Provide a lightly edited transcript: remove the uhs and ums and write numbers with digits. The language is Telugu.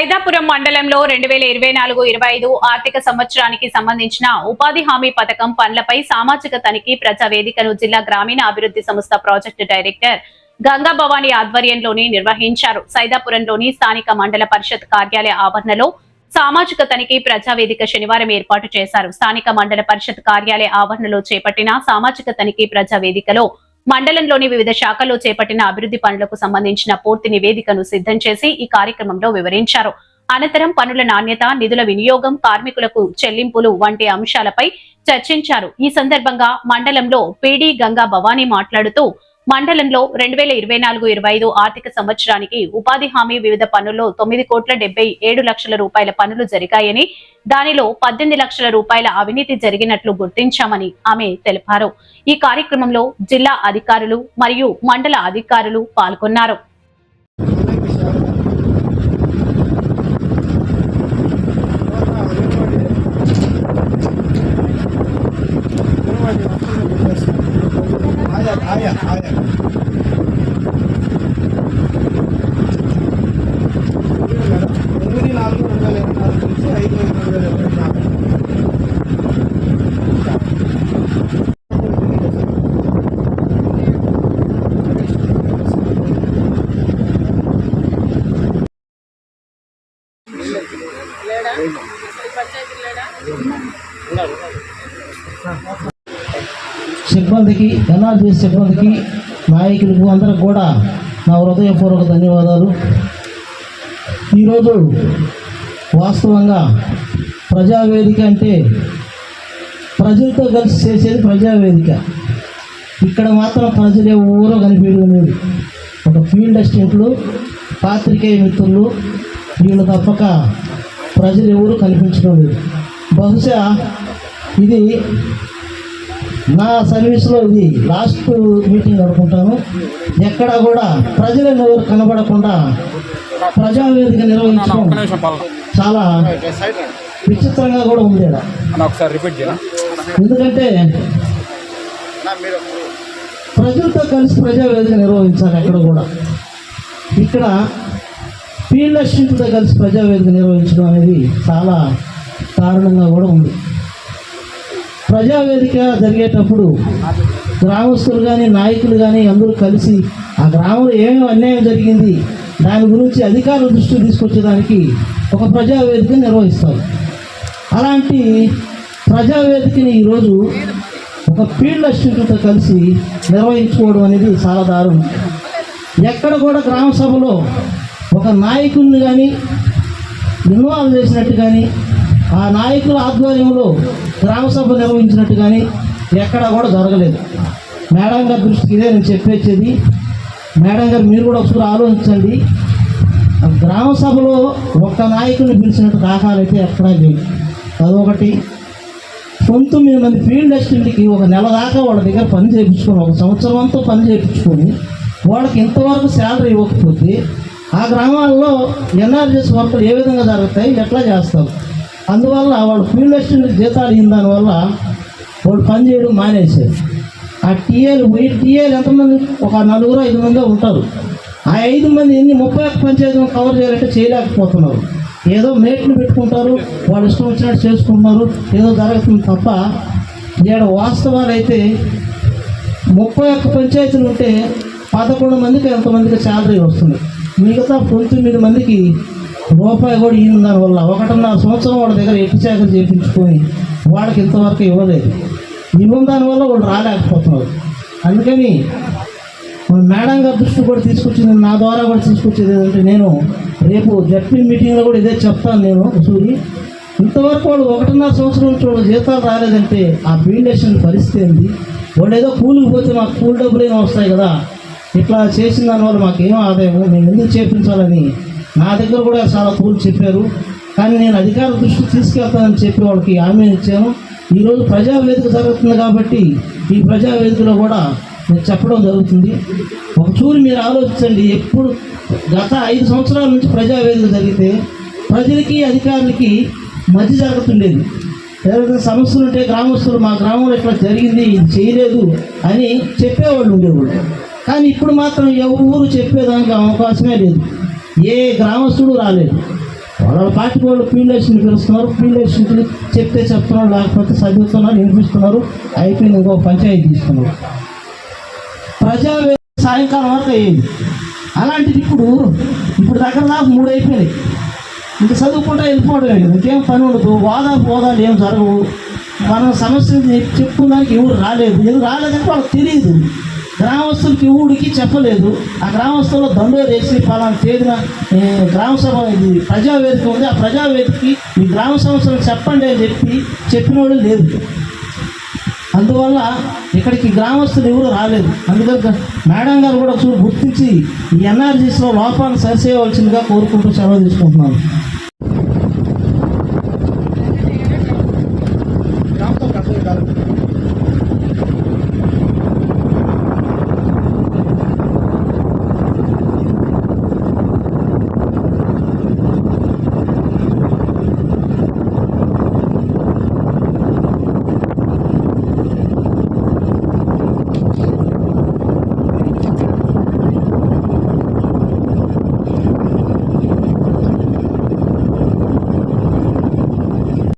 సైదాపురం మండలంలో 2024-25 ఆర్థిక సంవత్సరానికి సంబంధించిన ఉపాధి హామీ పథకం పనులపై సామాజిక తనిఖీ ప్రజా వేదికను జిల్లా గ్రామీణ అభివృద్ధి సంస్థ ప్రాజెక్టు డైరెక్టర్ గంగా భవాని ఆధ్వర్యంలోని నిర్వహించారు. సైదాపురంలోని స్థానిక మండల పరిషత్ కార్యాలయ ఆవరణలో సామాజిక తనిఖీ ప్రజావేదిక శనివారం ఏర్పాటు చేశారు. స్థానిక మండల పరిషత్ కార్యాలయ ఆవరణలో చేపట్టిన సామాజిక తనిఖీ ప్రజావేదికలో మండలంలోని వివిధ శాఖల్లో చేపట్టిన అభివృద్ధి పనులకు సంబంధించిన పూర్తి నివేదికను సిద్ధం చేసి ఈ కార్యక్రమంలో వివరించారు. అనంతరం పనుల నాణ్యత, నిధుల వినియోగం, కార్మికులకు చెల్లింపులు వంటి అంశాలపై చర్చించారు. ఈ సందర్భంగా మండలంలో పీడీ గంగా భవానీ మాట్లాడుతూ మండలంలో 2024-25 ఆర్థిక సంవత్సరానికి ఉపాధి హామీ వివిధ పనుల్లో 9,77,00,000 రూపాయల పనులు జరిగాయని, దానిలో 18 లక్షల రూపాయల అవినీతి జరిగినట్లు గుర్తించామని ఆమె తెలిపారు. ఈ కార్యక్రమంలో జిల్లా అధికారులు మరియు మండల అధికారులు పాల్గొన్నారు. సిబ్బందికి, ఎన్ఆర్జీ సిబ్బందికి, నాయకులకు అందరికి కూడా నా హృదయపూర్వక ధన్యవాదాలు. ఈరోజు వాస్తవంగా ప్రజావేదిక అంటే ప్రజలతో కలిసి చేసేది ప్రజావేదిక. ఇక్కడ మాత్రం ప్రజలు ఎవరో కనిపించడం లేదు. ఒక ఫీల్డ్ అసిస్టెంట్లు, పాత్రికేయ మిత్రులు, వీళ్ళు తప్పక ప్రజలు ఎవరు కనిపించడం లేదు. బహుశా ఇది నా సర్వీస్లో ఇది లాస్ట్ మీటింగ్ అనుకుంటాను. ఎక్కడా కూడా ప్రజలను ఎవరు కనబడకుండా ప్రజావేదిక నిర్వహించడం చాలా విచిత్రంగా కూడా ఉంది. ఎందుకంటే ప్రజలతో కలిసి ప్రజావేదిక నిర్వహించాలి. ఎక్కడ కూడా ఇక్కడ ఫీల్డ్ అసిస్టెంట్తో కలిసి ప్రజావేదిక నిర్వహించడం అనేది చాలా కారణంగా కూడా ఉంది. ప్రజావేదిక జరిగేటప్పుడు గ్రామస్తులు కానీ, నాయకులు కానీ అందరూ కలిసి ఆ గ్రామంలో ఏమేమి అన్యాయం జరిగింది దాని గురించి అధికారుల దృష్టికి తీసుకొచ్చేదానికి ఒక ప్రజావేదిక నిర్వహిస్తారు. అలాంటి ప్రజావేదికని ఈరోజు ఒక ఫీల్డ్ అసిస్టెంట్తో కలిసి నిర్వహించుకోవడం అనేది చాలా దారుణం. ఎక్కడ కూడా గ్రామ సభలో ఒక నాయకుడిని కానీ ఇన్వాల్వ్ చేసినట్టు కానీ, ఆ నాయకుల ఆధ్వర్యంలో గ్రామసభ నిర్వహించినట్టు కానీ ఎక్కడా కూడా జరగలేదు. మేడం గారి దృష్టికి ఇదే నేను చెప్పేది. మేడం గారు మీరు కూడా ఒకసారి ఆలోచించండి. గ్రామ సభలో ఒక్క నాయకుడిని పిలిచినట్టు దాఖలైతే ఎక్కడా లేదు. అదొకటి. 19 మంది ఫీల్డ్ అసిస్టెంట్కి ఒక నెల దాకా వాళ్ళ దగ్గర పని చేయించుకొని, ఒక సంవత్సరం అంతా పని చేయించుకొని వాళ్ళకి ఇంతవరకు శాలరీ ఇవ్వకపోతే ఆ గ్రామాల్లో ఎన్ఆర్జీఎస్ వర్కులు ఏ విధంగా జరుగుతాయి, ఎట్లా చేస్తారు? అందువల్ల వాళ్ళు ఫీల్డ్ అసిస్టెంట్ జీతాలు ఇన్న దానివల్ల వాళ్ళు పని చేయడం మానేశారు. ఆ టీఏలు ఎంతమంది, ఒక 4-5 మంది ఉంటారు. ఆ 5 మంది 31 పంచాయతీలను కవర్ చేయాలంటే చేయలేకపోతున్నారు. ఏదో మేట్ని పెట్టుకుంటారు, వాళ్ళు ఇష్టం వచ్చినట్టు చేసుకుంటున్నారు, ఏదో జరుగుతుంది తప్ప ఇక్కడ వాస్తవాలు అయితే 31 పంచాయతీలు ఉంటే 11 మందికి ఎంతమందికి శాలరీ వస్తుంది. మిగతా 19 మందికి రూపాయి కూడా ఈయన దానివల్ల 1.5 సంవత్సరం వాళ్ళ దగ్గర ఎట్టి చాకరీ చేయించుకొని వాళ్ళకి ఇంతవరకు ఇవ్వలేదు. ఇవ్వడం దానివల్ల వాళ్ళు రాలేకపోతున్నారు. అందుకని మేడం గారి దృష్టి కూడా తీసుకొచ్చింది, నా ద్వారా కూడా తీసుకొచ్చేది ఏంటంటే, నేను రేపు జడ్పీ మీటింగ్లో కూడా ఇదే చెప్తాను. నేను సూరి ఇంతవరకు వాళ్ళు 1.5 సంవత్సరం నుంచి వాళ్ళు జీతాలు రాలేదంటే ఆ ఫీల్డ్ అసిస్టెంట్ పరిస్థితి ఏంటి? వాళ్ళు ఏదో కూలికి పోతే మాకు కూలి డబ్బులు ఏమో వస్తాయి కదా, ఇట్లా చేసిన దానివల్ల మాకు ఏమో ఆదాయం, మేము ఎందుకు చేయించాలని నా దగ్గర కూడా చాలా తూలు చెప్పారు. కానీ నేను అధికారుల దృష్టికి తీసుకెళ్తానని చెప్పి వాళ్ళకి హామీ ఇచ్చాను. ఈరోజు ప్రజావేదిక జరుగుతుంది కాబట్టి ఈ ప్రజావేదికలో కూడా నేను చెప్పడం జరుగుతుంది. ఒక చూరి మీరు ఆలోచించండి. ఎప్పుడు గత 5 సంవత్సరాల నుంచి ప్రజావేదిక జరిగితే ప్రజలకి, అధికారులకి మధ్య జరుగుతుండేది. ఏదైనా సమస్యలు ఉంటే గ్రామస్తులు మా గ్రామంలో ఇట్లా జరిగింది, ఇది చేయలేదు అని చెప్పేవాళ్ళు ఉండేవాళ్ళు. కానీ ఇప్పుడు మాత్రం ఎవరు చెప్పేదానికి అవకాశమే లేదు. ఏ గ్రామస్తుడు రాలేదు. వాళ్ళ పార్టీ వాళ్ళు ఫీల్డేషన్కి పిలుస్తున్నారు, ఫీల్డేషన్కి చెప్తే చెప్తున్నారు, లేకపోతే చదువుతున్నారు, వినిపిస్తున్నారు, అయిపోయింది ఇంకో పంచాయతీ తీసుకున్నారు. ప్రజావేదిక సాయంకాలం వరకు అయ్యింది. అలాంటిది ఇప్పుడు దగ్గర దాకా 3 అయిపోయినాయి. ఇంక చదువుకుంటా వెళ్ళిపోవడమే కదా, ఇంకేం పని ఉండదు. హోదాలు ఏం జరగవు. మన సమస్యలు చెప్పుకోవడానికి ఎవరు రాలేదు. ఎందుకు రాలేదంటే వాళ్ళకి తెలియదు. గ్రామస్తులకి ఊడికి చెప్పలేదు. ఆ గ్రామస్తుల్లో దండోరు వేసి పలానా తేదీన గ్రామసభ ఇది ప్రజావేదిక ఉంది, ఆ ప్రజావేదికకి మీ గ్రామ సమస్యలు చెప్పండి అని చెప్పిన వాళ్ళు లేదు. అందువల్ల ఇక్కడికి గ్రామస్తులు ఎవరు రాలేదు. అందుకని మేడం గారు కూడా గుర్తించి ఈ ఎన్ఆర్జీస్లో లోపాలను సరిచేయవలసిందిగా కోరుకుంటూ సెలవు తీసుకుంటున్నాను.